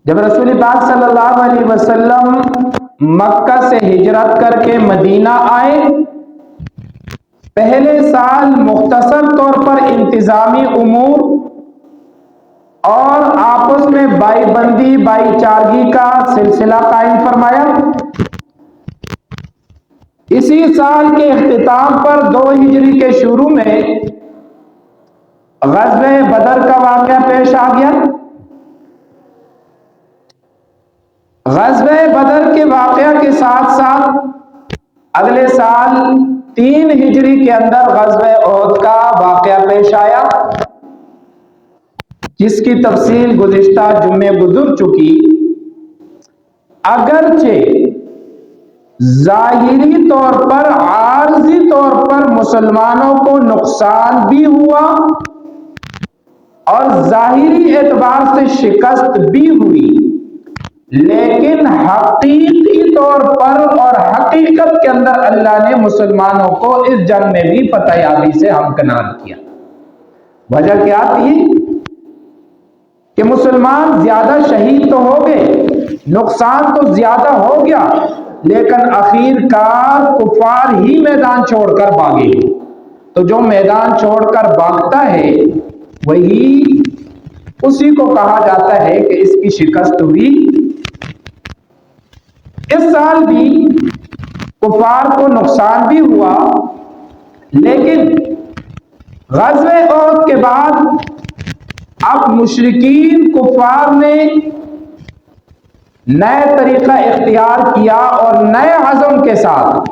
جب رسول پاک صلی اللہ علیہ وسلم مکہ سے ہجرت کر کے مدینہ آئے، پہلے سال مختصر طور پر انتظامی امور اور آپس میں بائی بندی بائی چارگی کا سلسلہ قائم فرمایا۔ اسی سال کے اختتام پر 2 ہجری کے شروع میں غزوہ بدر کا واقعہ پیش آ گیا۔ غزوہ بدر کے واقعہ کے ساتھ ساتھ اگلے سال 3 ہجری کے اندر غزوہ احد کا واقعہ پیش آیا، جس کی تفصیل گزشتہ جمعے گزر چکی۔ اگرچہ ظاہری طور پر، عارضی طور پر مسلمانوں کو نقصان بھی ہوا اور ظاہری اعتبار سے شکست بھی ہوئی، لیکن حقیقی طور پر اور حقیقت کے اندر اللہ نے مسلمانوں کو اس جنگ میں بھی فتح یابی سے ہمکنار کیا۔ وجہ کیا تھی کہ مسلمان زیادہ شہید تو ہو گئے، نقصان تو زیادہ ہو گیا، لیکن آخر کار کفار ہی میدان چھوڑ کر بھاگے۔ تو جو میدان چھوڑ کر بھاگتا ہے وہی اسی کو کہا جاتا ہے کہ اس کی شکست ہوئی۔ اس سال بھی کفار کو نقصان بھی ہوا، لیکن غزوہ احد کے بعد اب مشرکین کفار نے نئے طریقہ اختیار کیا اور نئے عزم کے ساتھ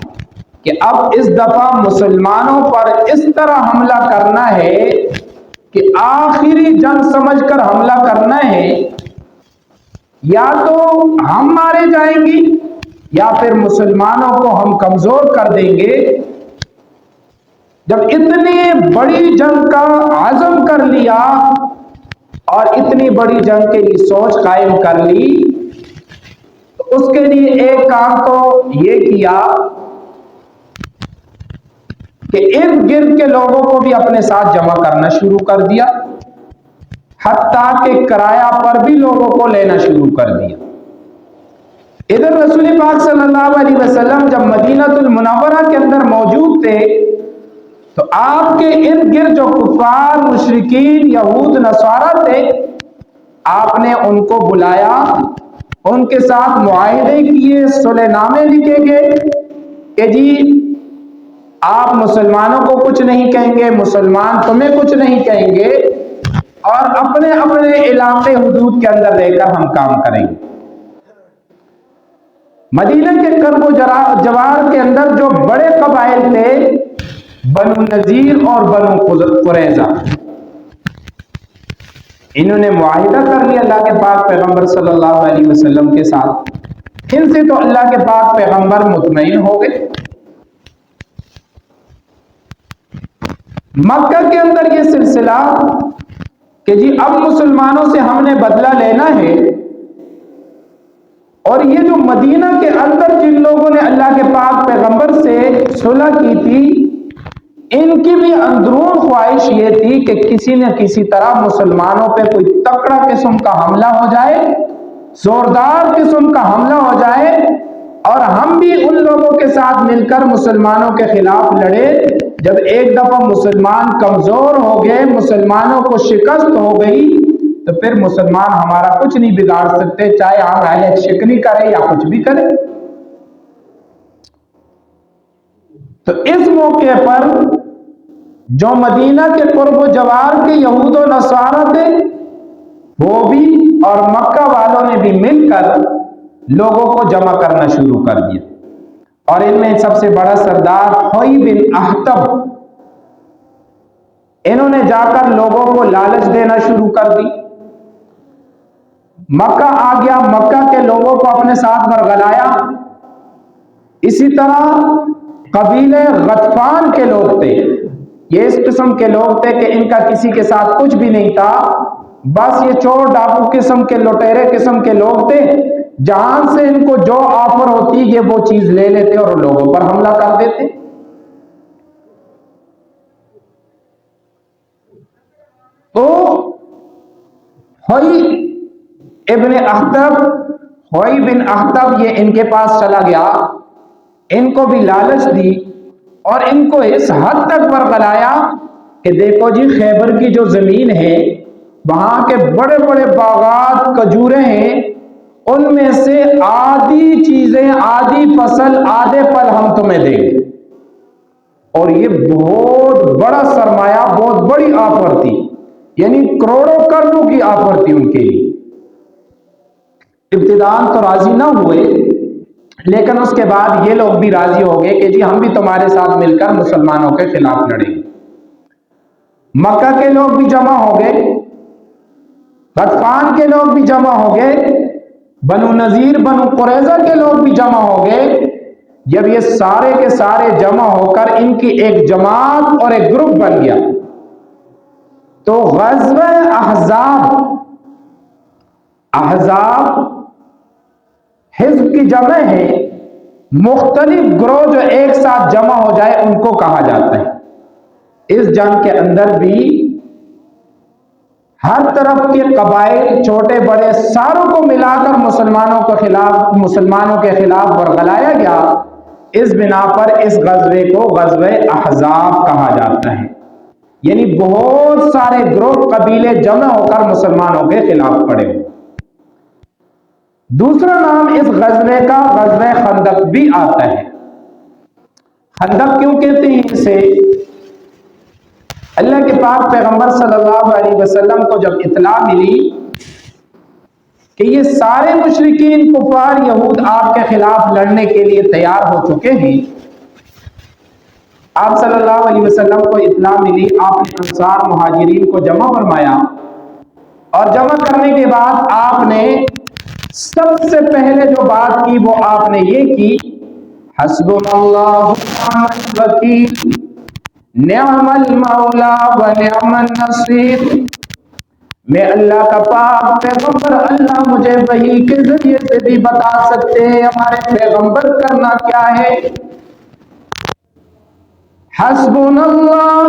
کہ اب اس دفعہ مسلمانوں پر اس طرح حملہ کرنا ہے کہ آخری جنگ سمجھ کر حملہ کرنا ہے، یا تو ہم مارے جائیں گے یا پھر مسلمانوں کو ہم کمزور کر دیں گے۔ جب اتنی بڑی جنگ کا عزم کر لیا اور اتنی بڑی جنگ کے لیے سوچ قائم کر لی، تو اس کے لیے ایک کام تو یہ کیا کہ ارد گرد کے لوگوں کو بھی اپنے ساتھ جمع کرنا شروع کر دیا، حتیٰ کہ کرایہ پر بھی لوگوں کو لینا شروع کر دیا۔ ادھر رسول پاک صلی اللہ علیہ وسلم جب مدینہ المنورہ کے اندر موجود تھے تو آپ کے ارد گرد جو کفار مشرکین یہود نصارہ تھے، آپ نے ان کو بلایا، ان کے ساتھ معاہدے کیے، صلح نامے لکھے گئے کہ جی آپ مسلمانوں کو کچھ نہیں کہیں گے، مسلمان تمہیں کچھ نہیں کہیں گے، اور اپنے اپنے علاقے حدود کے اندر رہ کر ہم کام کریں گے۔ مدینہ کے کرب و جوار کے اندر جو بڑے قبائل تھے، بنو نذیر اور بنو قریظہ، انہوں نے معاہدہ کر لیا اللہ کے پاک پیغمبر صلی اللہ علیہ وسلم کے ساتھ۔ ان سے تو اللہ کے پاک پیغمبر مطمئن ہو گئے۔ مکہ کے اندر یہ سلسلہ کہ جی اب مسلمانوں سے ہم نے بدلہ لینا ہے، اور یہ جو مدینہ کے اندر جن لوگوں نے اللہ کے پاک پیغمبر سے صلح کی تھی، ان کی بھی اندرون خواہش یہ تھی کہ کسی نہ کسی طرح مسلمانوں پہ کوئی تکڑا قسم کا حملہ ہو جائے، زوردار قسم کا حملہ ہو جائے، اور ہم بھی ان لوگوں کے ساتھ مل کر مسلمانوں کے خلاف لڑے۔ جب ایک دفعہ مسلمان کمزور ہو گئے، مسلمانوں کو شکست ہو گئی، تو پھر مسلمان ہمارا کچھ نہیں بگاڑ سکتے، چاہے ہم اہل شکنی کریں یا کچھ بھی کریں۔ تو اس موقع پر جو مدینہ کے قرب و جوار کے یہود و نصارہ تھے، وہ بھی اور مکہ والوں نے بھی مل کر لوگوں کو جمع کرنا شروع کر دیا، اور ان میں سب سے بڑا سردار حوی بن احتب، انہوں نے جا کر لوگوں کو لالچ دینا شروع کر دی۔ مکہ آ گیا، مکہ کے لوگوں کو اپنے ساتھ برگلایا۔ اسی طرح قبیلے غطفان کے لوگ تھے، یہ اس قسم کے لوگ تھے کہ ان کا کسی کے ساتھ کچھ بھی نہیں تھا، بس یہ چور ڈاکو قسم کے لٹیرے قسم کے لوگ تھے، جہاں سے ان کو جو آفر ہوتی یہ وہ چیز لے لیتے اور لوگوں پر حملہ کر دیتے۔ تو ہوئی ابن اخطب، ہوئی بن اخطب، یہ ان کے پاس چلا گیا، ان کو بھی لالچ دی اور ان کو اس حد تک ورغلایا کہ دیکھو جی خیبر کی جو زمین ہے وہاں کے بڑے بڑے باغات کھجوریں ہیں، ان میں سے آدھی چیزیں، آدھی فصل، آدھے پل ہم تمہیں دیں گے۔ اور یہ بہت بڑا سرمایہ، بہت بڑی آفر تھی، یعنی کروڑوں کروڑوں کی آفر تھی ان کے لیے۔ ابتداءً تو راضی نہ ہوئے، لیکن اس کے بعد یہ لوگ بھی راضی ہو گئے کہ جی ہم بھی تمہارے ساتھ مل کر مسلمانوں کے خلاف لڑیں گے۔ مکہ کے لوگ بھی جمع ہو گئے، غطفان کے لوگ بھی جمع ہو گئے، بنو نذیر، بنو قریظہ کے لوگ بھی جمع ہو گئے۔ جب یہ سارے کے سارے جمع ہو کر ان کی ایک جماعت اور ایک گروپ بن گیا تو غزوہ احزاب، احزاب حزب کی جمع ہے، مختلف گروہ جو ایک ساتھ جمع ہو جائے ان کو کہا جاتا ہے۔ اس جنگ کے اندر بھی ہر طرف کے قبائل، چھوٹے بڑے، ساروں کو ملا کر مسلمانوں کے خلاف ورغلایا گیا۔ اس بنا پر اس غزوے کو غزوہ احزاب کہا جاتا ہے، یعنی بہت سارے گروہ، قبیلے جمع ہو کر مسلمانوں کے خلاف پڑے۔ دوسرا نام اس غزوے کا غزوہ خندق بھی آتا ہے۔ خندق کیوں کہتے ہیں اسے؟ اللہ کے پاک پیغمبر صلی اللہ علیہ وسلم کو جب اطلاع ملی کہ یہ سارے مشرکین کفار یہود آپ کے خلاف لڑنے کے لیے تیار ہو چکے ہیں، آپ صلی اللہ علیہ وسلم کو اطلاع ملی، آپ نے انصار مہاجرین کو جمع فرمایا، اور جمع کرنے کے بعد آپ نے سب سے پہلے جو بات کی وہ آپ نے یہ کی، حسبنا اللہ و نعم الوکیل، نعم المولا و نعم النصیر۔ میں اللہ کا پاک پیغمبر، اللہ مجھے وحی کے ذریعے سے بھی بتا سکتے ہیں ہمارے پیغمبر کرنا کیا ہے۔ حسبنا اللہ،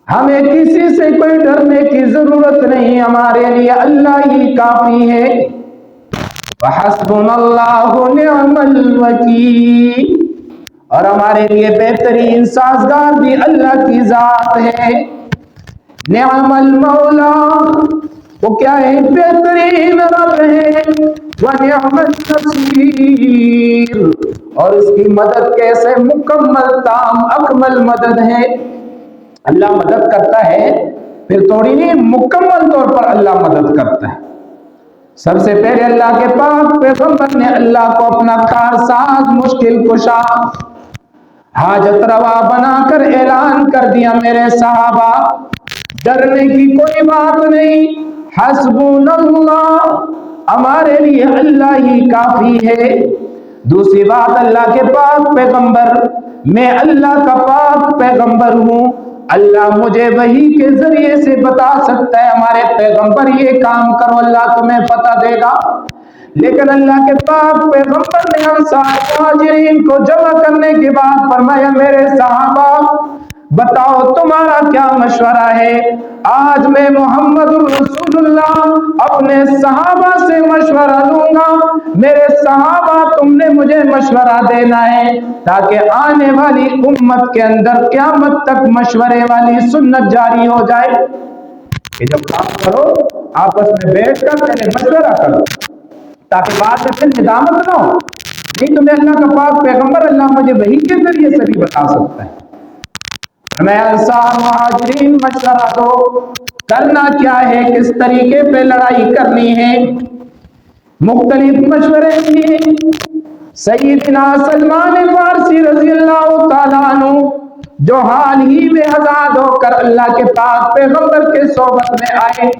ہمیں کسی سے کوئی ڈرنے کی ضرورت نہیں، ہمارے لیے اللہ ہی کافی ہے۔ وحسبنا اللہ نعم الوکیل، اور ہمارے لیے بہترین سازگار بھی اللہ کی ذات ہے۔ نعم المولا، وہ کیا ہے؟ بہترین رب ہے۔ ونعم النصیر، اور اس کی مدد کیسے مکمل، تام، اکمل مدد ہے۔ اللہ مدد کرتا ہے پھر تھوڑی نہیں، مکمل طور پر اللہ مدد کرتا ہے۔ سب سے پہلے اللہ کے پاک پیغمبر نے اللہ کو اپنا کارساز، مشکل کشا، حاجت روا بنا کر اعلان کر دیا، میرے صحابہ ڈرنے کی کوئی بات نہیں، حسبنا اللہ، ہمارے لیے اللہ ہی کافی ہے۔ دوسری بات، اللہ کے پاک پیغمبر، میں اللہ کا پاک پیغمبر ہوں، اللہ مجھے وحی کے ذریعے سے بتا سکتا ہے ہمارے پیغمبر یہ کام کرو، اللہ تمہیں پتہ دے گا۔ لیکن اللہ کے پاک پیغمبر نے انصار مہاجرین کو جمع کرنے کے بعد فرمایا، میرے صحابہ بتاؤ تمہارا کیا مشورہ ہے؟ آج میں محمد رسول اللہ اپنے صحابہ سے مشورہ لوں گا، میرے صحابہ تم نے مجھے مشورہ دینا ہے تاکہ آنے والی امت کے اندر قیامت تک مشورے والی سنت جاری ہو جائے کہ جب کام کرو آپس میں بیٹھ کر پہلے مشورہ کرو تاکہ بعد میں پھر ندامت نہ ہو۔ نہیں تمہیں اللہ کا پاک پیغمبر اللہ مجھے وحی کے ذریعے سے بھی بتا سکتا ہے۔ میں انصار مہاجرین مشورہ دو، کرنا کیا ہے، کس طریقے پہ لڑائی کرنی ہے۔ مختلف مشورے دیے۔ سیدنا سلمان فارسی رضی اللہ تعالیٰ عنہ جو حال ہی میں آزاد ہو کر اللہ کے پاک پیغمبر کے صحبت میں آئے،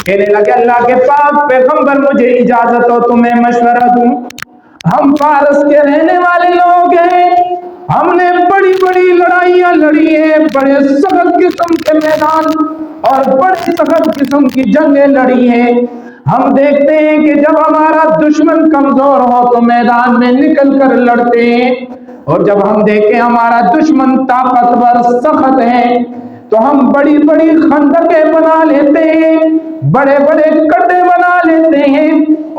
کہنے لگے اللہ کے پاک پیغمبر مجھے اجازت ہو تمہیں مشورہ دوں، ہم فارس کے رہنے والے لوگ ہیں، ہم نے بڑی بڑی لڑائیاں لڑی ہیں، بڑے سخت قسم کے میدان اور بڑی سخت قسم کی جنگیں لڑی ہیں۔ ہم دیکھتے ہیں کہ جب ہمارا دشمن کمزور ہو تو میدان میں نکل کر لڑتے ہیں، اور جب ہم دیکھیں ہمارا دشمن طاقتور سخت ہے، تو ہم بڑی بڑی خندقیں بنا لیتے ہیں، بڑے بڑے کڈے بنا لیتے ہیں،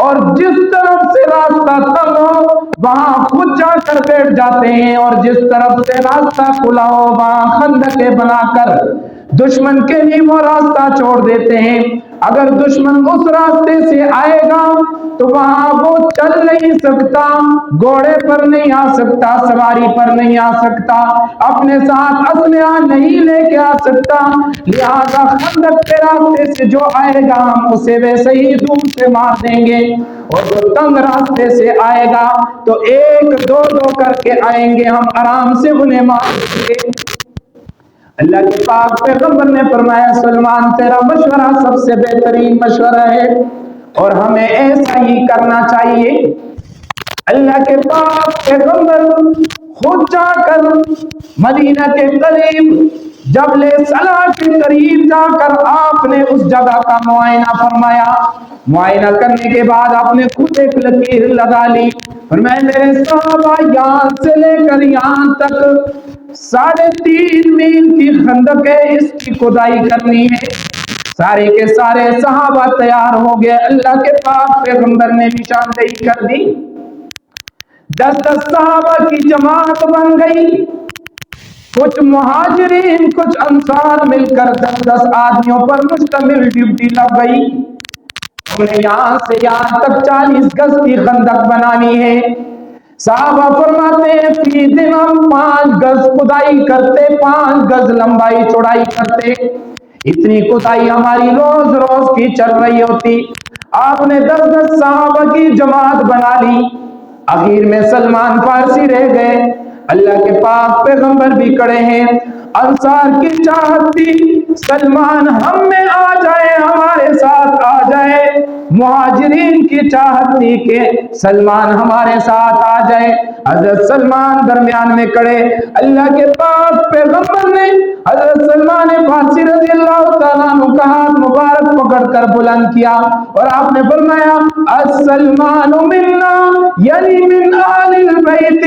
اور جس طرف سے راستہ تنگ ہو وہاں خود جا کر بیٹھ جاتے ہیں، اور جس طرف سے راستہ کھلا ہو وہاں خندقیں بنا کر دشمن کے لیے وہ راستہ چھوڑ دیتے ہیں۔ اگر دشمن اس راستے سے آئے گا تو وہاں وہ چل نہیں سکتا، گھوڑے پر نہیں آ سکتا، سواری پر نہیں آ سکتا، اپنے ساتھ اسلحہ نہیں لے کے آ سکتا، لہذا خندق کے راستے سے جو آئے گا ہم اسے ویسے ہی دور سے مار دیں گے، اور جو تنگ راستے سے آئے گا تو ایک دو دو کر کے آئیں گے، ہم آرام سے انہیں مار دیں گے۔ اللہ کے پاک پیغمبر نے فرمایا سلمان تیرا مشورہ سب سے بہترین مشورہ ہے اور ہمیں ایسا ہی کرنا چاہیے۔ اللہ کے پاک پیغمبر خود جا کر مدینہ کے قریب جبل صلا کے قریب جا کر آپ نے اس جگہ کا معائنہ فرمایا۔ معائنہ کرنے کے بعد آپ نے خود ایک لکیر لگا لی، فرمایا میرے صحابہ یہاں سے لے کر یہاں تک 3.5 میل کی خندق ہے، اس کی کھدائی کرنی ہے۔ سارے کے سارے صحابہ تیار ہو گئے، اللہ کے پاک پیغمبر نے نشاندہی کر دی، 10 صحابہ کی جماعت بن گئی، کچھ مہاجرین کچھ انصار مل کر 10 آدمیوں پر مشتمل ڈیوٹی لگ گئی، انہیں یہاں سے یہاں تک 40 گز کی خندق بنانی ہے۔ صحابہ فرماتے ہیں فی دن ہم 5 گز کھدائی کرتے، 5 گز لمبائی چوڑائی کرتے، اتنی کھدائی ہماری روز روز کی چل رہی ہوتی۔ آپ نے 10 صحابہ کی جماعت بنا لی، اخیر میں سلمان فارسی رہ گئے، اللہ کے پاک پیغمبر بھی کھڑے ہیں، انصار کی چاہت تھی سلمان ہم میں آ جائے، ہمارے ساتھ آ جائے، مہاجرین کی چاہت تھی کہ سلمان ہمارے ساتھ آ جائے۔ حضرت سلمان درمیان میں کھڑے، اللہ کے پاک پیغمبر نے حضرت سلمان فارسی رضی اللہ تعالیٰ عنہ کا ہاتھ مبارک پکڑ کر بلند کیا اور آپ نے فرمایا السلمان منا، یعنی من آل البیت،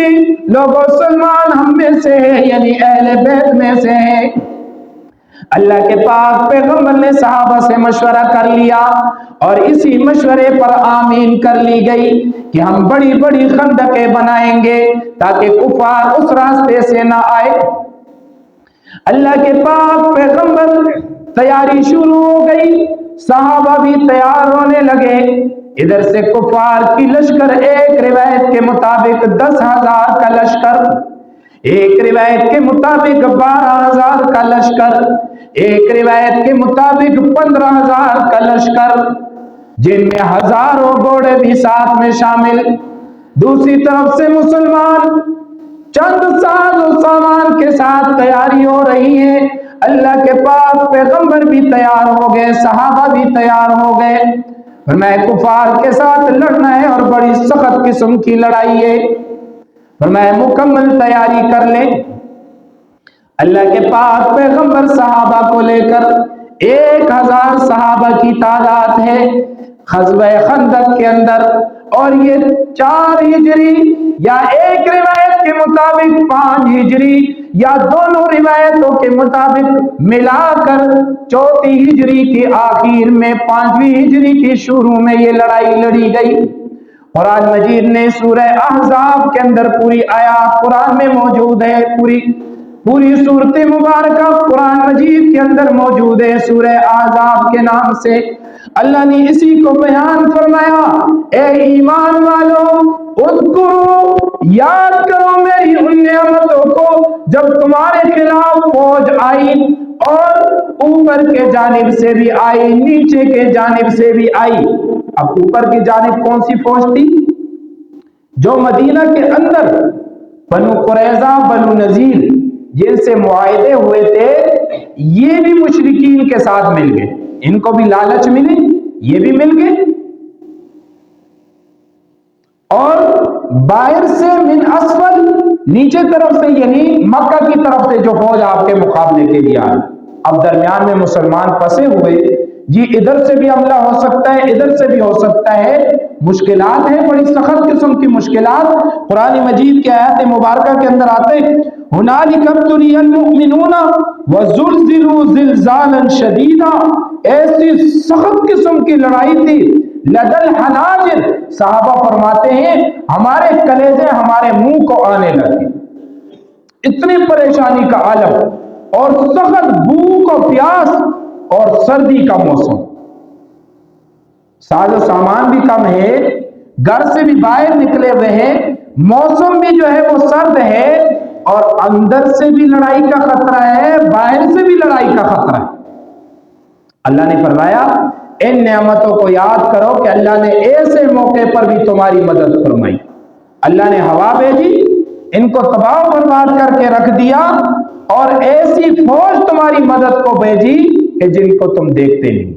لوگوں سلمان ہم میں سے ہے، یعنی اہل بیت میں سے ہے۔ اللہ کے پاک پیغمبر نے صحابہ سے مشورہ کر لیا اور اسی مشورے پر آمین کر لی گئی کہ ہم بڑی بڑی خندقیں بنائیں گے تاکہ کفار اس راستے سے نہ آئے۔ اللہ کے پاک پیغمبر تیاری شروع ہو گئی، صحابہ بھی تیار ہونے لگے، ادھر سے کفار کی لشکر ایک روایت کے مطابق 10,000 کا لشکر، ایک روایت کے مطابق 12,000 کا لشکر، ایک روایت کے مطابق 15,000 کا لشکر، جن میں ہزاروں گھوڑے بھی ساتھ میں شامل۔ دوسری طرف سے مسلمان چند ساز و سامان کے ساتھ تیاری ہو رہی ہے، اللہ کے پاک پیغمبر بھی تیار ہو گئے، صحابہ بھی تیار ہو گئے، فرمایا کفار کے ساتھ لڑنا ہے اور بڑی سخت قسم کی لڑائی ہے، فرمایا مکمل تیاری کر لیں۔ اللہ کے پاک پیغمبر صحابہ کو لے کر 1,000 صحابہ کی تعداد ہے غزوہ خندق کے اندر، اور یہ 4 ہجری یا ایک روایت کے مطابق 5 ہجری یا دونوں روایتوں کے مطابق ملا کر 34 ہجری کی آخر میں 5ویں ہجری کی شروع میں یہ لڑائی لڑی گئی۔ قرآن مجید نے سورہ احزاب کے اندر پوری آیات قرآن میں موجود ہے، پوری صورت مبارکہ قرآن مجید کے اندر موجود ہے، سورہ احزاب کے نام سے اللہ نے اسی کو بیان فرمایا، اے ایمان والو اذکرو، یاد کرو میری ان نعمتوں کو جب تمہارے خلاف فوج آئی اور اوپر کے جانب سے بھی آئی، نیچے کے جانب سے بھی آئی۔ اب اوپر کی جانب کون سی فوج تھی؟ جو مدینہ کے اندر بنو قریظہ بنو نذیر جن سے معاہدے ہوئے تھے، یہ بھی مشرکین کے ساتھ مل گئے، ان کو بھی لالچ ملی، یہ بھی مل گئے، اور باہر سے من اسفل، نیچے طرف سے یعنی مکہ کی طرف سے جو فوج آپ کے مقابلے کے لیے آئی۔ اب درمیان میں مسلمان پھنسے ہوئے، جی ادھر سے بھی حملہ ہو سکتا ہے، ادھر سے بھی ہو سکتا ہے، مشکلات ہیں، بڑی سخت قسم کی مشکلات قرآن مجید کے آیات مبارکہ کے اندر آتے ہیں۔ ہنالک ابتلی المؤمنون وزلزلوا زلزالا شدیدا، ایسی سخت قسم کی لڑائی تھی، لدل حناجر، صحابہ فرماتے ہیں ہمارے کلیجے ہمارے منہ کو آنے لگے، اتنی پریشانی کا عالم اور سخت بھوک و پیاس اور سردی کا موسم، ساز و سامان بھی کم ہے، گھر سے بھی باہر نکلے ہوئے ہیں، موسم بھی جو ہے وہ سرد ہے، اور اندر سے بھی لڑائی کا خطرہ ہے، باہر سے بھی لڑائی کا خطرہ ہے۔ اللہ نے فرمایا ان نعمتوں کو یاد کرو کہ اللہ نے ایسے موقع پر بھی تمہاری مدد فرمائی، اللہ نے ہوا بھیجی، ان کو تباہ و برباد کر کے رکھ دیا، اور ایسی فوج تمہاری مدد کو بھیجی کہ جن کو تم دیکھتے نہیں۔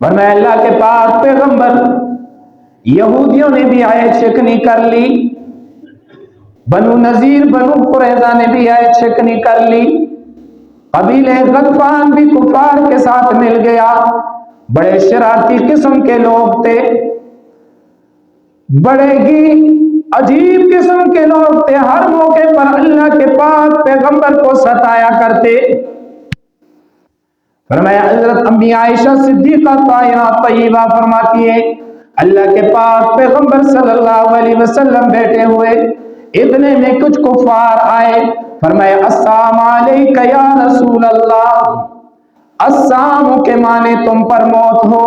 ورنہ اللہ کے پاک پیغمبر، یہودیوں نے بھی آیت شکنی کر لی، بنو نذیر بنو قریظہ نے بھی آیت شکنی کر لی، قبیلہ غطفان بھی کفار کے ساتھ مل گیا، بڑے شرارتی قسم کے لوگ تھے، بڑے ہی عجیب قسم کے لوگ تھے، ہر موقع پر اللہ کے پاک پیغمبر کو ستایا کرتے۔ فرمایا حضرت امی عائشہ صدیقہ طاہرہ طیبہ فرماتی ہے اللہ کے پاک پیغمبر صلی اللہ علیہ وسلم بیٹھے ہوئے، اتنے میں کچھ کفار آئے، فرمایا السلام علیک یا رسول اللہ، السلام کے معنی تم پر موت ہو،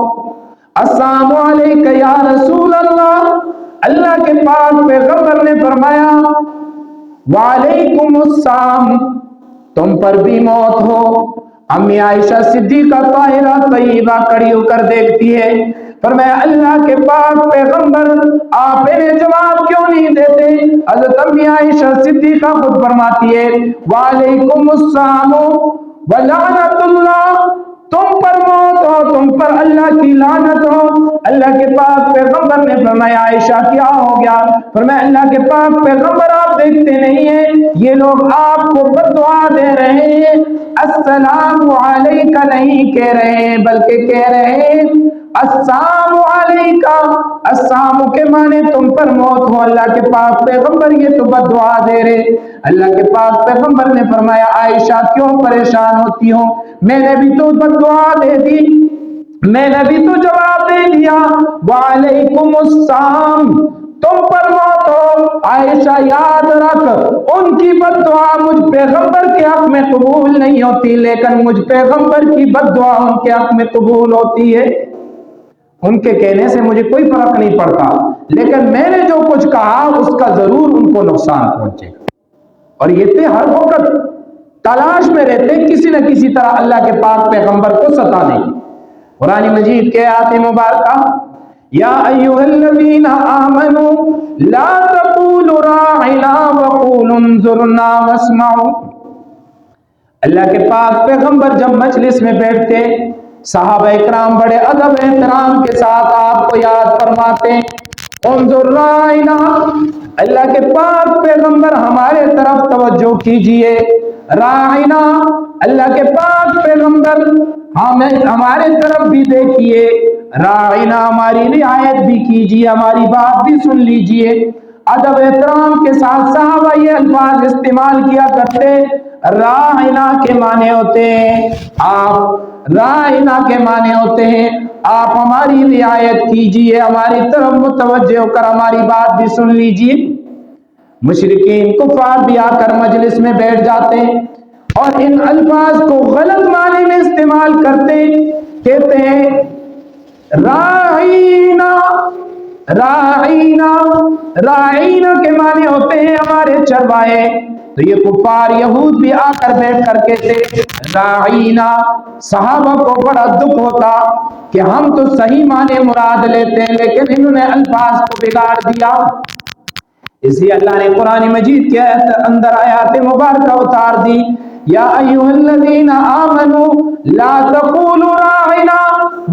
السلام علیک یا رسول اللہ، اللہ کے پاک پیغمبر نے فرمایا وعلیکم السلام، تم پر بھی موت ہو۔ امی عائشہ صدیقہ طاہرہ طیبہ کھڑی ہو کر دیکھتی ہے، فرمایا اللہ کے پاک پیغمبر آپ انہیں جواب کیوں نہیں دیتے؟ حضرت امی عائشہ صدیقہ خود فرماتی ہے وعلیکم السلام ولعنت اللہ، تم پر موت ہو، تم پر اللہ کی لعنت ہو۔ اللہ کے پاک پیغمبر نے فرمایا عائشہ کیا ہو گیا؟ فرمایا اللہ کے پاک پیغمبر آپ دیکھتے نہیں ہیں یہ لوگ آپ کو بد دعا دے رہے ہیں، السلام علیکہ نہیں کہہ رہے ہیں بلکہ کہہ رہے ہیں السلام علیکہ، السلام کے معنی تم پر موت ہو۔ اللہ کے پاک پیغمبر یہ تو بد دعا دے رہے۔ اللہ کے پاک پیغمبر نے فرمایا عائشہ کیوں پریشان ہوتی ہو، میں نے بھی تو بد دعا دے دی، میں نے بھی تو جواب دے دیا وعلیکم السلام، تم پر موت ہو۔ عائشہ یاد رکھ ان کی بد دعا مجھ پیغمبر کے حق میں قبول نہیں ہوتی، لیکن مجھ پیغمبر کی بد دعا ان کے حق میں قبول ہوتی ہے۔ ان کے کہنے سے مجھے کوئی فرق نہیں پڑتا، لیکن میں نے جو کچھ کہا اس کا ضرور ان کو نقصان پہنچے گا۔ اور یہ تھے ہر وقت تلاش میں رہتے کسی نہ کسی طرح اللہ کے پاک پیغمبر کو ستانے کی۔ قرآن مجید کے آیات مبارکہ یا ایھا الذین آمنوا لا تقولوا راعنا وقولوا انظرنا واسمعوا، اللہ کے پاک پیغمبر جب مجلس میں بیٹھتے صحابہ اکرام بڑے ادب احترام کے ساتھ آپ کو یاد فرماتے انظر راعنا، اللہ کے پاک پیغمبر ہمارے طرف توجہ کیجئے، راعنا اللہ کے پاک پیغمبر ہمارے طرف بھی دیکھیے، راعنا ہماری رعایت بھی کیجئے، ہماری بات بھی سن لیجئے۔ ادب احترام کے ساتھ صحابہ یہ الفاظ استعمال کیا کرتے، راعنا کے معنی ہوتے ہیں آپ، راعنا کے معنی ہوتے ہیں آپ ہماری رعایت کیجئے، ہماری طرف متوجہ ہو کر ہماری بات بھی سن لیجئے۔ مشرکین کفار بھی آ کر مجلس میں بیٹھ جاتے اور ان الفاظ کو غلط معنی میں استعمال کرتے، کہتے ہیں راعینا، راعینا، راعینا کے معنی ہوتے ہیں ہمارے چرواہے۔ تو یہ کفار یہود بھی آ کر بیٹھ کر کہتے راعینا، صحابہ کو بڑا دکھ ہوتا کہ ہم تو صحیح معنی مراد لیتے ہیں لیکن انہوں نے الفاظ کو بگاڑ دیا۔ اسی اللہ نے قرآن مجید کے اندر آیات مبارکہ اتار دی یا ایھا الذین آمنوا لا تقولوا راعنا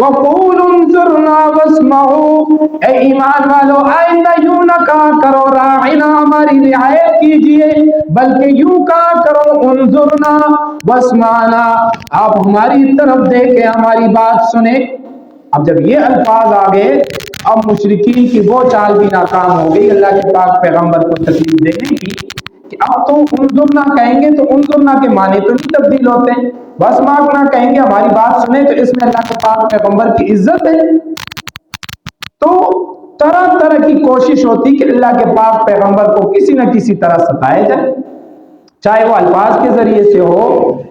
وقولوا انظرنا واسمعوا، اے ایمان والو آئندہ یوں نہ کہا کرو راعنا ہماری رعایت کیجئے، بلکہ یوں کہا کرو انظرنا واسمعنا، آپ ہماری طرف دیکھیں ہماری بات سنیں۔ اب جب یہ الفاظ آ گئے، اب مشرکین کی وہ چال بھی ناکام ہو گئی اللہ کے پاک پیغمبر کو تکلیف دینے کی، کہ اب تو انظرنا کہیں گے تو انظرنا کے معنی تو نہیں تبدیل ہوتے، بس مانگنا کہیں گے ہماری بات سنیں تو اس میں اللہ کے پاک پیغمبر کی عزت ہے۔ تو طرح طرح کی کوشش ہوتی کہ اللہ کے پاک پیغمبر کو کسی نہ کسی طرح ستایا جائے، چاہے وہ الفاظ کے ذریعے سے ہو،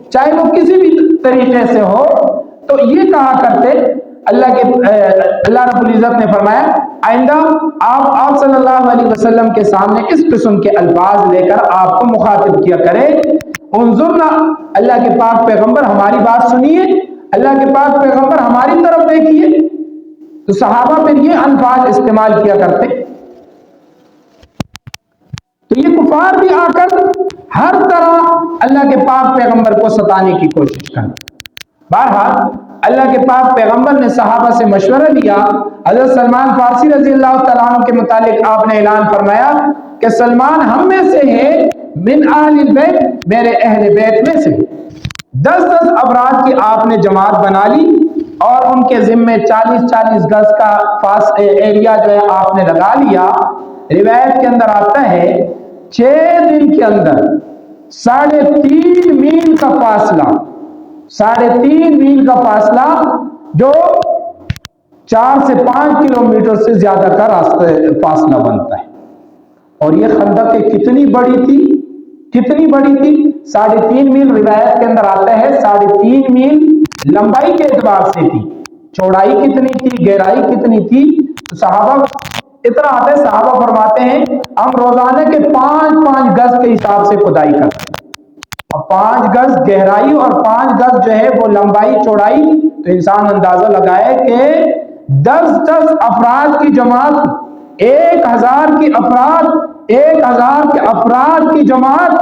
چاہے وہ کسی بھی طریقے سے ہو۔ تو یہ کہا کرتے اللہ رب العزت نے فرمایا آئندہ آپ صلی اللہ علیہ وسلم کے سامنے اس قسم کے الفاظ لے کر آپ کو مخاطب کیا کرے، انظرنا، اللہ کے پاک پیغمبر ہماری بات سنیے، اللہ کے پاک پیغمبر ہماری طرف دیکھیے۔ تو صحابہ پھر یہ الفاظ استعمال کیا کرتے۔ تو یہ کفار بھی آ کر ہر طرح اللہ کے پاک پیغمبر کو ستانے کی کوشش کرتے۔ بہرحال اللہ کے پاک پیغمبر نے صحابہ سے مشورہ لیا۔ حضرت سلمان فارسی رضی اللہ تعالیٰ عنہ کے متعلق آپ نے اعلان فرمایا کہ سلمان ہم میں سے ہے، من اہل البیت، میرے اہل بیت میں سے 10 افراد کی آپ نے جماعت بنا لی اور ان کے ذمے 40 گز کا ایریا جو ہے آپ نے لگا لیا۔ روایت کے اندر آتا ہے 6 دن کے اندر 3.5 میل کا فاصلہ، 3.5 میل کا فاصلہ جو 4 سے 5 کلومیٹر سے زیادہ کا فاصلہ بنتا ہے۔ اور یہ خندق کتنی بڑی تھی، 3.5 میل روایت کے اندر آتا ہے، 3.5 میل لمبائی کے اعتبار سے تھی، چوڑائی کتنی تھی، گہرائی کتنی تھی۔ صحابہ اتنا آتا ہے، صحابہ فرماتے ہیں ہم روزانہ کے 5 گز کے حساب سے کھدائی کرتے ہیں، اور 5 گز گہرائی اور 5 گز جو ہے وہ لمبائی چوڑائی، تو انسان اندازہ لگائے کہ 10 افراد کی جماعت، 1000 کے افراد کی جماعت،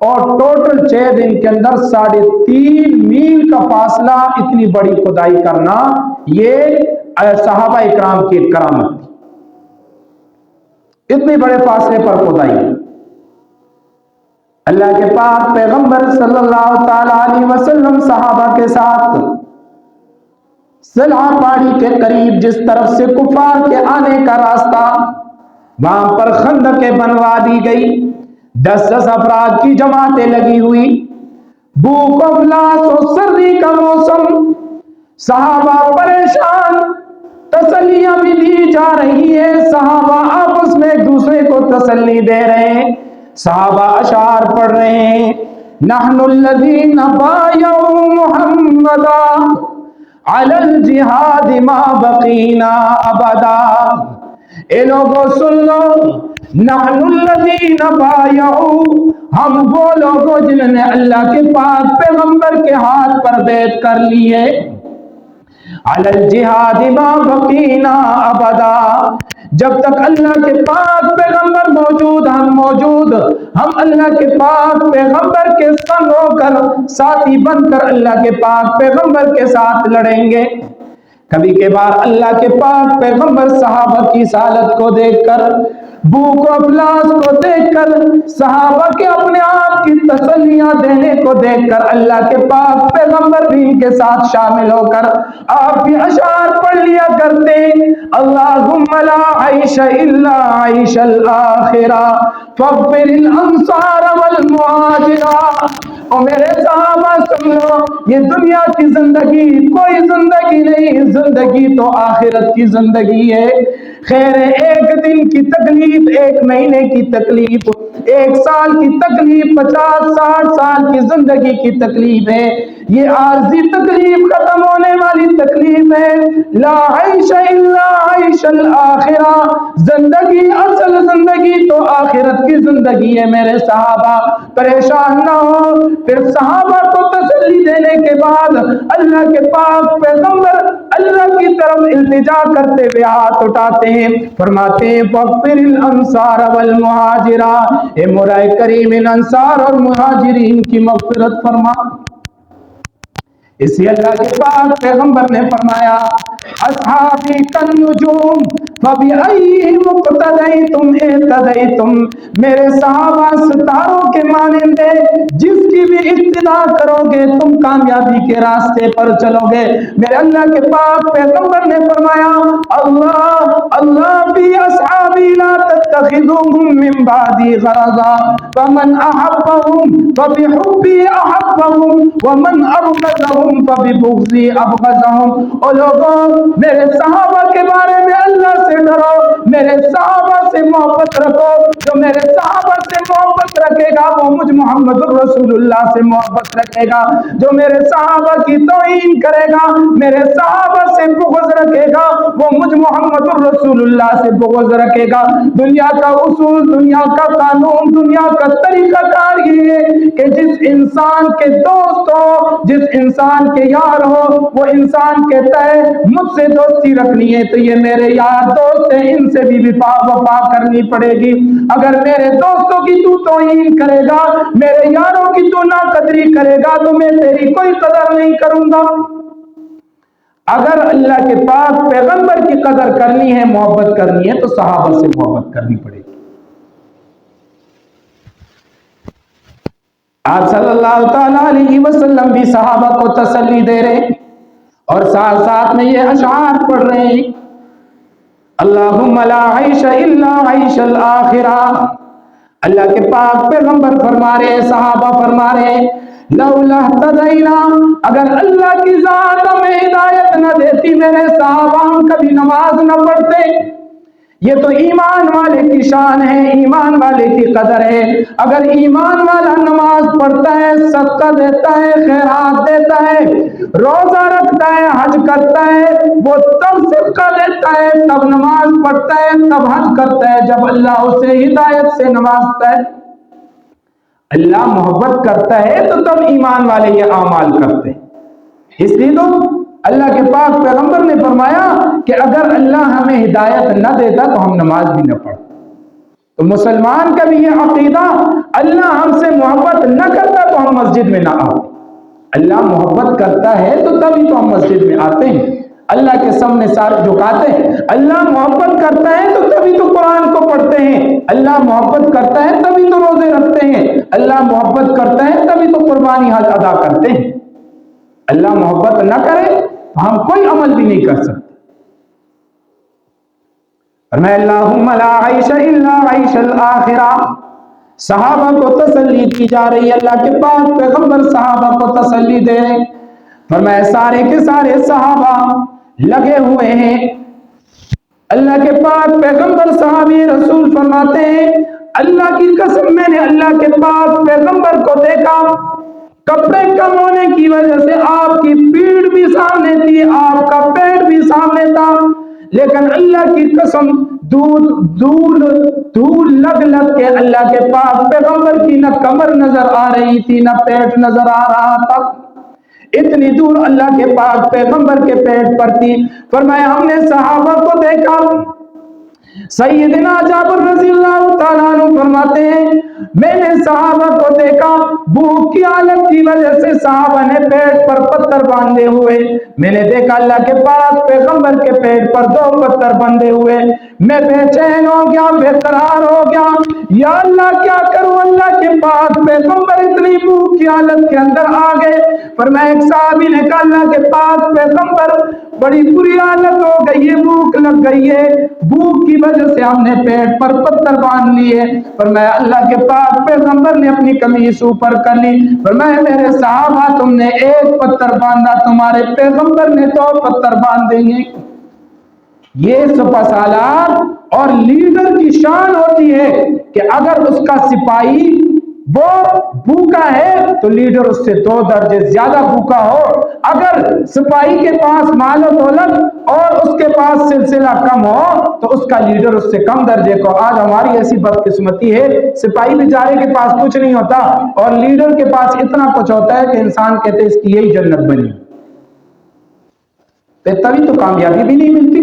اور ٹوٹل 6 دن کے اندر 3.5 میل کا فاصلہ، اتنی بڑی کھدائی کرنا، یہ صحابہ اکرام کی کرامت تھی، اتنے بڑے فاصلے پر کھدائی۔ اللہ کے پاک پیغمبر صلی اللہ تعالی علیہ وسلم صحابہ کے ساتھ صلح پاڑی کے قریب جس طرف سے کفار کے آنے کا راستہ، وہاں پر خندقیں بنوا دی گئی، 10 افراد کی جماعتیں لگی ہوئی، بھوک و افلاس و سردی کا موسم، صحابہ پریشان، تسلیاں بھی دی جا رہی ہے، صحابہ آپس میں ایک دوسرے کو تسلی دے رہے ہیں، صحابہ اشعار پڑھ رہے ہیں، نحن الذین بایعوا محمدا علی الجہاد ما بقینا ابدا۔ اے لوگوں سن لو، نحن الذین بایعوا، ہم وہ لوگوں جنہوں نے اللہ کے پاک پیغمبر کے ہاتھ پر بیعت کر لی ہے، علی الجہاد ما بقینا ابدا، جب تک اللہ کے پاک پیغمبر موجود، ہم موجود، ہم اللہ کے پاک پیغمبر کے سنگ ہو کر، ساتھی بن کر اللہ کے پاک پیغمبر کے ساتھ لڑیں گے۔ کبھی کبھار اللہ کے پاک پیغمبر صحابہ کی حالت کو دیکھ کر، بھوک و افلاس کو دیکھ کر، صحابہ کے اپنے آپ کی تسلیاں دینے کو دیکھ کر، اللہ کے پاک پیغمبر بھی ان کے ساتھ شامل ہو کر آپ بھی اشعار پڑھ لیا کرتے، اللہم لا عیش الا عیش الآخرہ فاغفر الانصار والمہاجرہ۔ اور میرے صحابہ سن لو، یہ دنیا کی زندگی کوئی زندگی نہیں، زندگی تو آخرت کی زندگی ہے۔ خیر ایک دن کی تکلیف، ایک مہینے کی تکلیف، 1 سال کی تکلیف، 50-60 سال کی زندگی کی تکلیف ہے، یہ عارضی تکلیف ختم ہونے والی تکلیف ہے۔ لا عیش الا عیش الآخرہ، زندگی، اصل زندگی تو آخرت کی زندگی ہے۔ میرے صحابہ پریشان نہ ہو۔ پھر صحابہ کو تسلی دینے کے بعد اللہ کے پاک پیغمبر اللہ کی طرف التجا کرتے ہوئے ہاتھ اٹھاتے ہیں، فرماتے ہیں فاغفر الانصار والمہاجرہ، اے مولا کریم ان انصار اور مہاجرین کی مغفرت فرما۔ اسی اللہ کے پاک پیغمبر نے فرمایا اصحابی کالنجوم فَبِأَيِّهِمْ اقْتَدَيْتُمْ اهْتَدَيْتُمْ، میرے صحابہ ستاروں کے مانند ہے، جس کی بھی اقتدا کرو گے تم کامیابی کے راستے پر چلو گے۔ میرے اللہ کے پاک پیغمبر نے فرمایا اللہ بھی اصحابی لا تتخذوهم من بعدی غرضا فمن احبهم فبحبی احبهم ومن ابغضهم فببغضی ابغضهم۔ او لوگوں، میرے صحابہ کے بارے میں اللہ سے ڈرو، میرے صحابہ سے محبت رکھو، جو میرے صحابہ سے محبت رکھے گا وہ مجھ محمد الرسول اللہ سے محبت رکھے گا، جو میرے صحابہ کی توہین کرے گا، میرے صحابہ سے بغض رکھے گا، وہ مجھ محمد الرسول اللہ سے بغض رکھے گا۔ دنیا کا اصول، دنیا کا قانون، دنیا کا طریقہ کار یہ ہے کہ جس انسان کے دوست ہو، جس انسان کے یار ہو، وہ انسان کہتا ہے مجھ سے دوستی رکھنی ہے تو یہ میرے یار دوست ہیں، ان سے بھی وفا کرنی پڑے گی۔ اگر میرے دوستوں کی تو توہین کرے گا، میرے یاروں کی تو ناقدری کرے گا تو میں تیری کوئی قدر نہیں کروں گا۔ اگر اللہ کے پاک پیغمبر کی قدر کرنی ہے، محبت کرنی ہے تو صحابہ سے محبت کرنی پڑے گی۔ آپ صلی اللہ تعالی علیہ وسلم بھی صحابہ کو تسلی دے رہے ہیں اور ساتھ ساتھ میں یہ اشعار پڑھ رہے ہیں، اللہم لا عیش الا عیش الآخرہ۔ اللہ کے پاک پیغمبر فرما رہے ہیں، صحابہ فرما رہے ہیں، لولا اہتدینا، اگر اللہ کی ذات ہمیں ہدایت نہ دیتی میرے صحابہ ہم کبھی نماز نہ پڑھتے۔ یہ تو ایمان والے کی شان ہے، ایمان والے کی قدر ہے۔ اگر ایمان والا نماز پڑھتا ہے، صدقہ دیتا ہے، خیرات دیتا ہے، روزہ رکھتا ہے، حج کرتا ہے، وہ تب صدقہ دیتا ہے، تب نماز پڑھتا ہے، تب حج کرتا ہے جب اللہ اسے ہدایت سے نوازتا ہے۔ اللہ محبت کرتا ہے تو تب ایمان والے یہ اعمال کرتے ہیں۔ اس لیے تو اللہ کے پاک پیغمبر نے فرمایا کہ اگر اللہ ہمیں ہدایت نہ دیتا تو ہم نماز بھی نہ پڑھتے۔ تو مسلمان کا بھی یہ عقیدہ، اللہ ہم سے محبت نہ کرتا تو ہم مسجد میں نہ آتے۔ اللہ محبت کرتا ہے تو تبھی تو ہم مسجد میں آتے ہیں، اللہ کے سامنے سر جھکاتے ہیں۔ اللہ محبت کرتا ہے تو تبھی تو قرآن کو پڑھتے ہیں، اللہ محبت کرتا ہے تبھی تو روزے رکھتے ہیں، اللہ محبت کرتا ہے تبھی تو قربانی حج ادا کرتے ہیں۔ اللہ محبت نہ کرے ہم کوئی عمل بھی نہیں کر سکتے۔ فرمایا اللہم لا عیش الا عیش الآخرہ۔ صحابہ کو تسلی دی جا رہی ہے، اللہ کے پاک پیغمبر صحابہ کو تسلی دے رہے ہیں۔ فرمایا سارے کے سارے صحابہ لگے ہوئے ہیں۔ اللہ کے پاک پیغمبر صحابی رسول فرماتے ہیں اللہ کی قسم میں نے اللہ کے پاک پیغمبر کو دیکھا، کپڑے کم ہونے کی وجہ سے آپ کی پیٹھ بھی سامنے تھی، آپ کا پیٹ بھی سامنے تھا، لیکن اللہ کی قسم دھول لگ کے اللہ کے پاک پیغمبر کی نہ کمر نظر آ رہی تھی نہ پیٹ نظر آ رہا تھا، اتنی دور اللہ کے پاک پیغمبر کے پیٹ پر تھی۔ فرمایا ہم نے صحابہ کو دیکھا۔ سیدنا جابر رضی اللہ تعالیٰ عنہ فرماتے ہیں میں نے صحابہ کو دیکھا، بھوک کی حالت کی وجہ سے صحابہ نے پیٹ پر پتھر باندھے ہوئے، میں نے دیکھا اللہ کے پاک پیغمبر کے پیٹ پر 2 پتھر بندھے ہوئے، میں بے چین ہو گیا، بے قرار ہو گیا، یا اللہ کیا کروں؟ اللہ کے پاک پیغمبر اتنی بھوک کی حالت کے اندر آ گئے۔ فرمایا ایک صحابی نے کہا اللہ کے پاک پیغمبر بڑی بری حالت ہو گئی ہے، بھوک لگ گئی ہے، بھوک کی وجہ سے ہم نے پیٹ پر پتھر باندھ لیے۔ فرمایا اللہ کے پاک پیغمبر نے اپنی قمیص اوپر کر لی۔ فرمایا میرے صحابہ تم نے 1 پتھر باندھا، تمہارے پیغمبر نے 2 پتھر باندھ دیں گے۔ یہ سپہ سالار اور لیڈر کی شان ہوتی ہے کہ اگر اس کا سپاہی وہ بھوکا ہے تو لیڈر اس سے 2 درجے زیادہ بھوکا ہو، اگر سپاہی کے پاس مال و دولت اور اس کے پاس سلسلہ کم ہو تو اس کا لیڈر اس سے کم درجے کو۔ آج ہماری ایسی بدقسمتی ہے، سپاہی بیچارے کے پاس کچھ نہیں ہوتا اور لیڈر کے پاس اتنا کچھ ہوتا ہے کہ انسان کہتے ہیں اس کی یہی جنت بنی، تبھی تو کامیابی بھی نہیں ملتی۔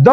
2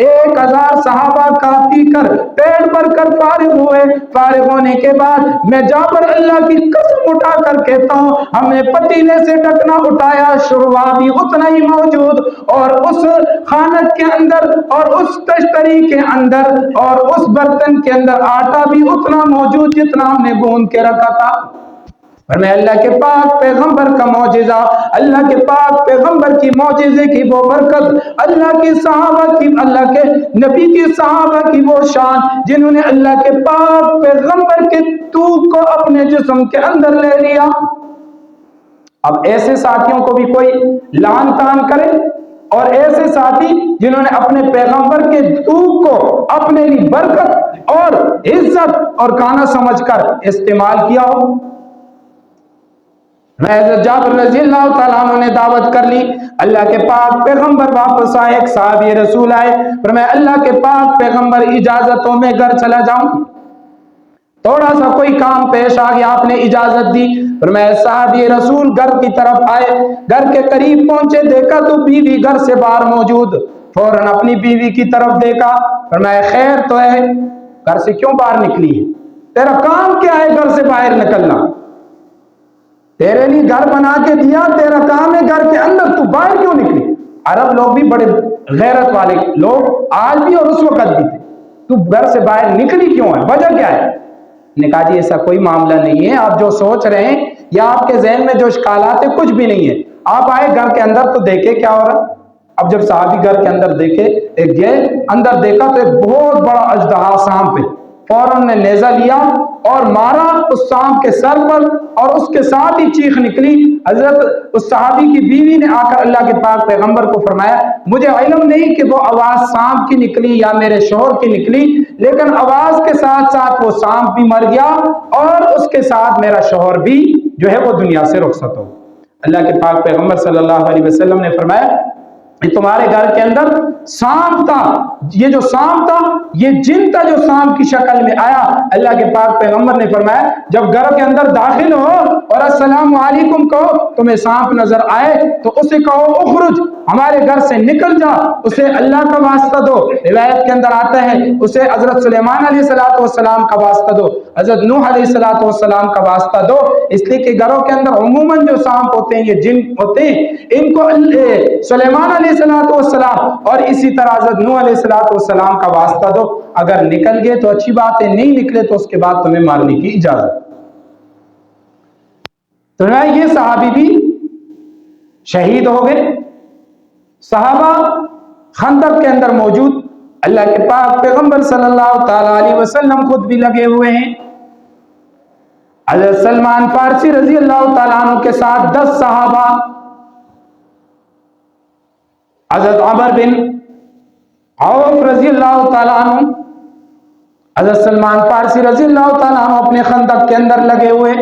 1000 صحابہ کافی کر پیٹ بھر کر فارغ ہوئے. فارغ ہونے کے بعد میں جا پر اللہ کی قسم اٹھا کر کہتا ہوں, ہم نے پتیلے سے ڈھکنا اٹھایا, شوربا بھی اتنا ہی موجود, اور اس خانت کے اندر اور اس تشتری کے اندر اور اس برتن کے اندر آٹا بھی اتنا موجود جتنا ہم نے گوندھ کے رکھا تھا. اور میں اللہ کے پاک پیغمبر کا معجزہ, اللہ کے پاک پیغمبر کی معجزے کی وہ برکت, اللہ کے صحابہ کی, اللہ کے نبی کی صحابہ کی وہ شان جنہوں نے اللہ کے پاک پیغمبر کے توق کو اپنے جسم کے اندر لے لیا. اب ایسے ساتھیوں کو بھی کوئی لعن تان کرے, اور ایسے ساتھی جنہوں نے اپنے پیغمبر کے توق کو اپنے لیے برکت اور عزت اور کانا سمجھ کر استعمال کیا ہو. حضرت جابر رضی اللہ تعالیٰ عنہ نے دعوت کر لی, اللہ کے پاک پیغمبر واپس آئے, ایک صحابی رسول آئے, فرمایا اللہ کے پاک پیغمبر اجازت ہو میں گھر چلا جاؤں. تھوڑا سا کوئی کام پیش آ گیا, آپ نے اجازت دی. فرمایا صحابی رسول گھر کی طرف آئے, گھر کے قریب پہنچے, دیکھا تو بیوی گھر سے باہر موجود, فوراً اپنی بیوی کی طرف دیکھا, فرمایا خیر تو ہے, گھر سے کیوں باہر نکلی ہے, تیرا کام کیا ہے گھر سے باہر نکلنا, تیرے لیے گھر بنا کے دیا, تیرا کام ہے گھر کے اندر, تو باہر کیوں نکلی. عرب لوگ بھی بڑے غیرت والے لوگ آج بھی اور اس وقت بھی تھے, تو گھر سے باہر نکلی کیوں ہے, وجہ کیا ہے. نے کہا جی ایسا کوئی معاملہ نہیں ہے, آپ جو سوچ رہے ہیں یا آپ کے ذہن میں جو اشکالات ہیں کچھ بھی نہیں ہے, آپ آئے گھر کے اندر تو دیکھے کیا ہو رہا. اب جب صحابی گھر کے اندر دیکھے, ایک گئے اندر دیکھا تو ایک بہت بڑا اژدہا سانپ ہے, فوراً نے نیزہ لیا اور مارا اس سانپ کے سر پر, اور اس کے ساتھ ہی چیخ نکلی. حضرت اس صحابی کی بیوی نے آ کر اللہ کے پاک پیغمبر کو فرمایا, مجھے علم نہیں کہ وہ آواز سانپ کی نکلی یا میرے شوہر کی نکلی, لیکن آواز کے ساتھ ساتھ وہ سانپ بھی مر گیا اور اس کے ساتھ میرا شوہر بھی جو ہے وہ دنیا سے رخصت ہو. اللہ کے پاک پیغمبر صلی اللہ علیہ وسلم نے فرمایا کہ تمہارے گھر کے اندر سانپ تھا, یہ جو سانپ تھا یہ جن تھا جو سانپ کی شکل میں آیا. اللہ کے پاک پیغمبر نے فرمایا جب گھر کے اندر داخل ہو اور السلام علیکم کہو, تمہیں سانپ نظر آئے تو اسے کہو اخرج, ہمارے گھر سے نکل جا, اسے اللہ کا واسطہ دو. روایت کے اندر آتا ہے اسے حضرت سلیمان علیہ السلام کا واسطہ دو, حضرت نوح علیہ السلام کا واسطہ دو, اس لیے کہ گھروں کے اندر عموماً جو سانپ ہوتے ہیں یہ جن ہوتے ہیں, ان کو سلیمان علیہ السلام اور اسی طرح حضرت نوح علیہ السلام کا واسطہ دو. اگر نکل گئے تو اچھی بات ہے, نہیں نکلے تو اس کے بعد تمہیں مارنے کی اجازت. تو یہ صحابی بھی شہید ہو گئے. صحابہ خندق کے اندر موجود, اللہ کے پاک پیغمبر صلی اللہ تعالی علیہ وسلم خود بھی لگے ہوئے ہیں. حضرت سلمان فارسی رضی اللہ تعالیٰ عنہ کے ساتھ 10 صحابہ, حضرت عمر بن عوف رضی اللہ تعالیٰ عنہ, حضرت سلمان فارسی رضی اللہ تعالیٰ عنہ اپنے خندق کے اندر لگے ہوئے.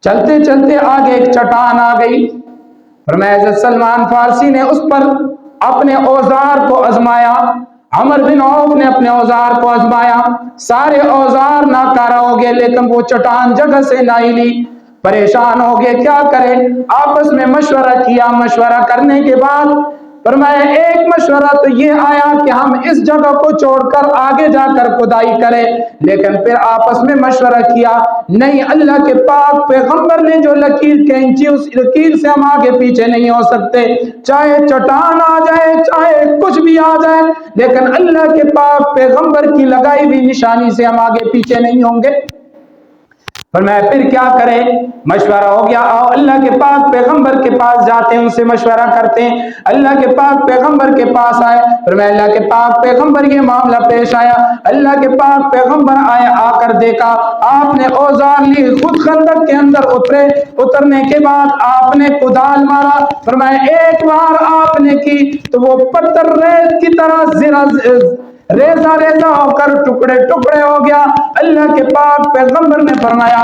چلتے چلتے آگے ایک چٹان آ گئی, فرمایا حضرت سلمان فارسی نے اس پر اپنے اوزار کو آزمایا, عمر بن عوف نے اپنے اوزار کو آزمایا, سارے اوزار ناکارہ ہو گئے, لیکن وہ چٹان جگہ سے نہ ہلی. پریشان ہو گئے کیا کریں, آپس میں مشورہ کیا. مشورہ کرنے کے بعد فرمایا ایک مشورہ تو یہ آیا کہ ہم اس جگہ کو چھوڑ کر آگے جا کر کھدائی کریں, لیکن پھر آپس میں مشورہ کیا نہیں, اللہ کے پاک پیغمبر نے جو لکیر کھینچی اس لکیر سے ہم آگے پیچھے نہیں ہو سکتے, چاہے چٹان آ جائے چاہے کچھ بھی آ جائے, لیکن اللہ کے پاک پیغمبر کی لگائی ہوئی نشانی سے ہم آگے پیچھے نہیں ہوں گے. فرمایا پھر کیا کریں, مشورہ ہو گیا, آؤ اللہ کے پاک پیغمبر کے پاس جاتے ہیں, ان سے مشورہ کرتے ہیں. اللہ کے پاک پیغمبر کے پاس آئے, فرمایا اللہ کے پاک پیغمبر یہ معاملہ پیش آیا. اللہ کے پاک پیغمبر آئے, آ کر دیکھا آپ نے اوزار لی, خود خندق کے اندر اترے, اترنے کے بعد آپ نے کدال مارا. فرمایا ایک بار آپ نے کی تو وہ پتھر ریت کی طرح ریزہ ریزہ ہو کر ٹکڑے ٹکڑے ہو گیا. اللہ کے پاک پیغمبر نے فرمایا